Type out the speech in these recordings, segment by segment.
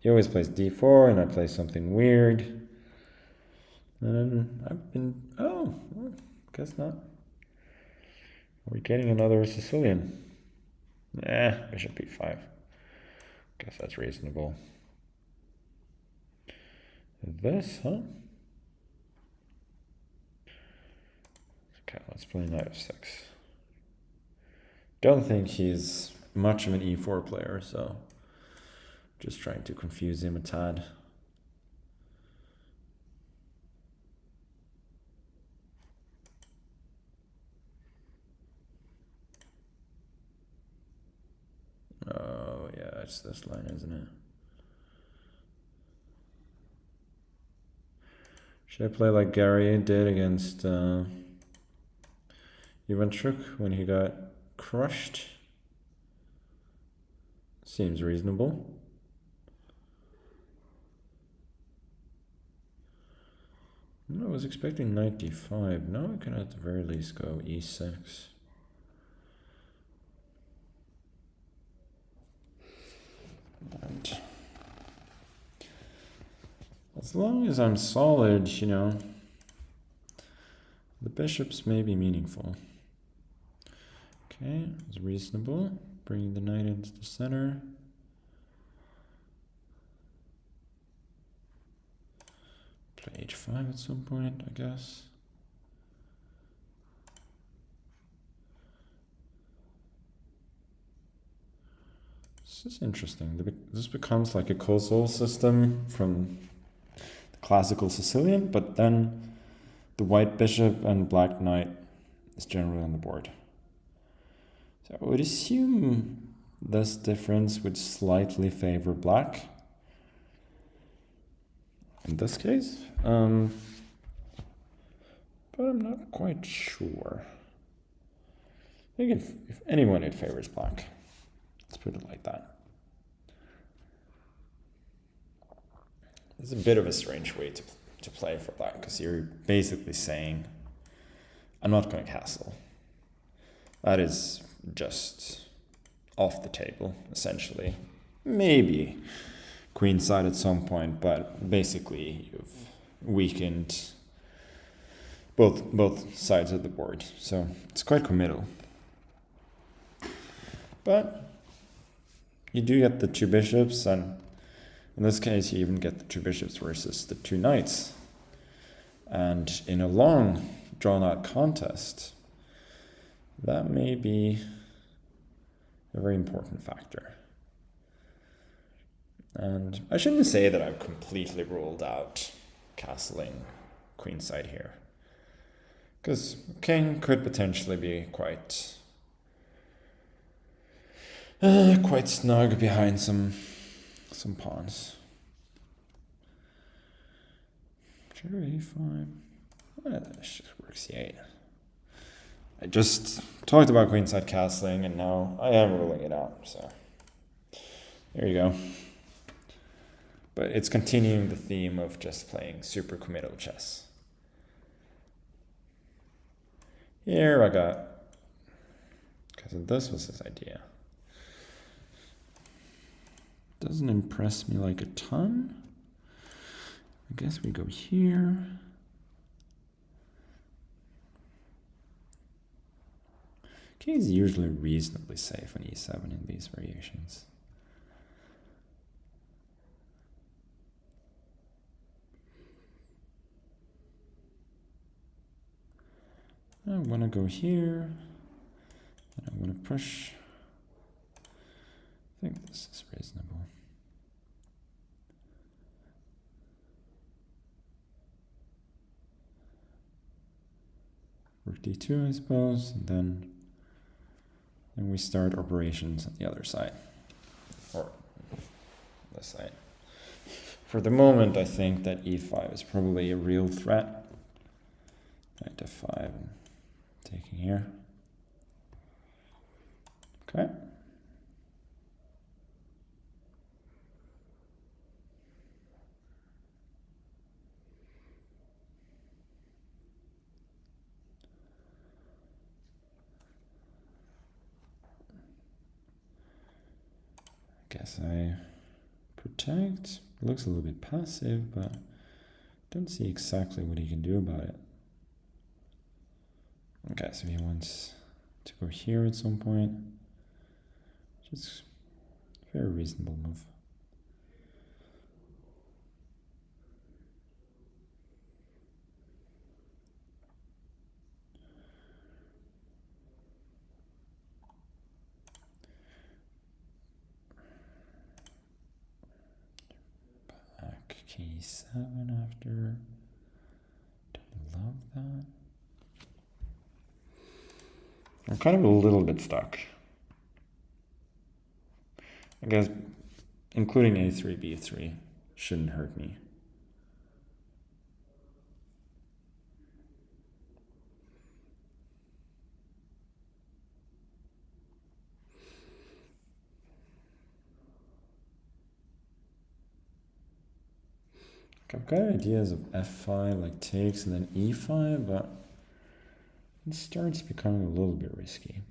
he always plays d4 and I play something weird. And then I've been, oh, well, guess not. We're getting another Sicilian. Bishop b5. Guess that's reasonable. This, huh? Okay, let's play knight f6. Don't think he's much of an e4 player, so just trying to confuse him a tad. Oh yeah, it's this line, isn't it? Should I play like Garry did against Ivanchuk when he got crushed? Seems reasonable. I was expecting knight d5. Now I can at the very least go e6. And as long as I'm solid, you know, the bishops may be meaningful. Okay, it's reasonable. Bringing the knight into the center. Play h5 at some point, I guess. This is interesting. This becomes like a causal system from the classical Sicilian, but then the white bishop and black knight is generally on the board. So I would assume this difference would slightly favor black in this case, but I'm not quite sure. I think if anyone, it favors black. Let's put it like that. It's a bit of a strange way to play for black, because you're basically saying, I'm not going to castle. That is just off the table, essentially. Maybe queenside at some point, but basically you've weakened both sides of the board. So it's quite committal. But you do get the two bishops, and in this case you even get the two bishops versus the two knights. And in a long, drawn-out contest, that may be a very important factor. And I shouldn't say that I've completely ruled out castling queenside here, because king could potentially be quite snug behind some pawns. Sure, e5. Let's just work c8. I just talked about queenside castling, and now I am ruling it out. So there you go. But it's continuing the theme of just playing super committal chess. Here I got, because this was his idea. Doesn't impress me like a ton. I guess we go here. King is usually reasonably safe on e7 in these variations. I want to go here, and I want to push. I think this is reasonable. Rook d2, I suppose, and then we start operations on the other side, or this side. For the moment, I think that e5 is probably a real threat. Knight f5, taking here. Okay. Guess I protect. Looks a little bit passive, but don't see exactly what he can do about it. Okay, so he wants to go here at some point. Just very reasonable move. Back K7 after. Don't love that. I'm kind of a little bit stuck. I guess including A3, B3 shouldn't hurt me. I've got ideas of F5, like takes, and then E5, but it starts becoming a little bit risky.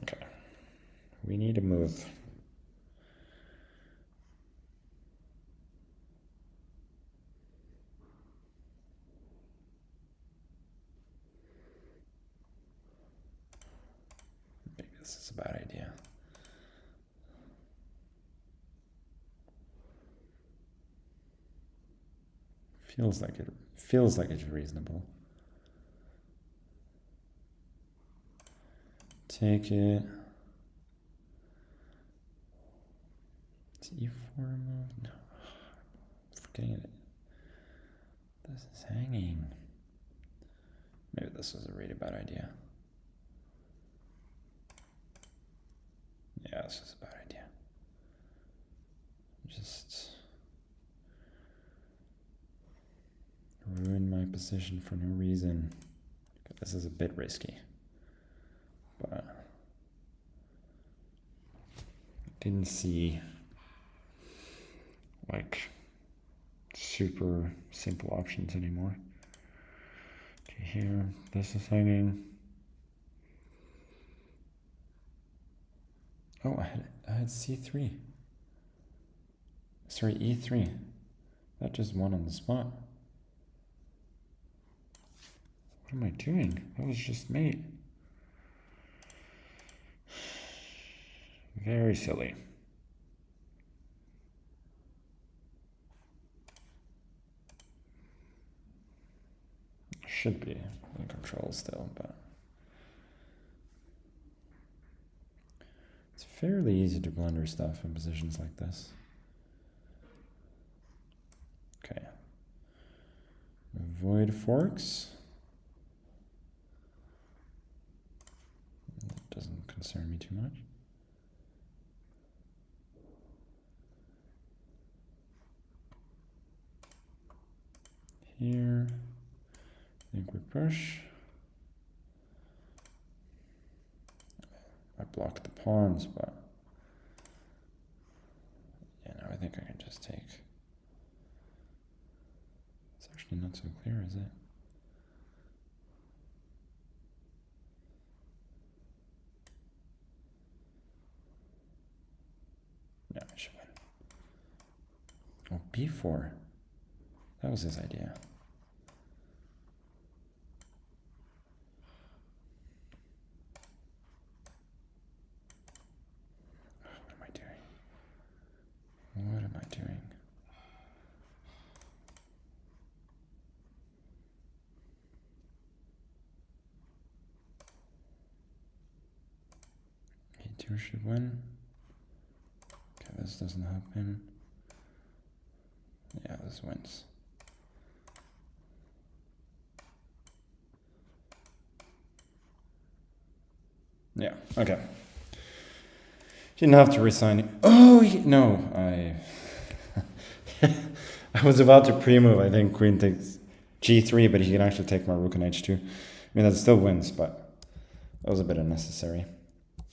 Okay, we need to move. Maybe this is a bad idea. Feels like it's reasonable. Take it. It's E4 move. No, I'm forgetting it. This is hanging. Maybe this was a really bad idea. Yeah, this is a bad idea. Just ruin my position for no reason. This is a bit risky. But didn't see like super simple options anymore. Okay, here, this is hanging. Oh, I had C3. Sorry, E3. That just won on the spot. What am I doing? That was just mate. Very silly. Should be in control still, but it's fairly easy to blunder stuff in positions like this. Okay. Avoid forks. That doesn't concern me too much. Here, I think we push. I blocked the pawns, but yeah, no, I think I can just take. It's actually not so clear, is it? No, I should win. Oh, B4. That was his idea. What am I doing? E2 should win. Okay, this doesn't happen. Yeah, this wins. Yeah, okay. Didn't have to resign. Oh, no, I was about to pre-move. I think queen takes g3, but he can actually take my rook on h2. I mean, that still wins, but that was a bit unnecessary.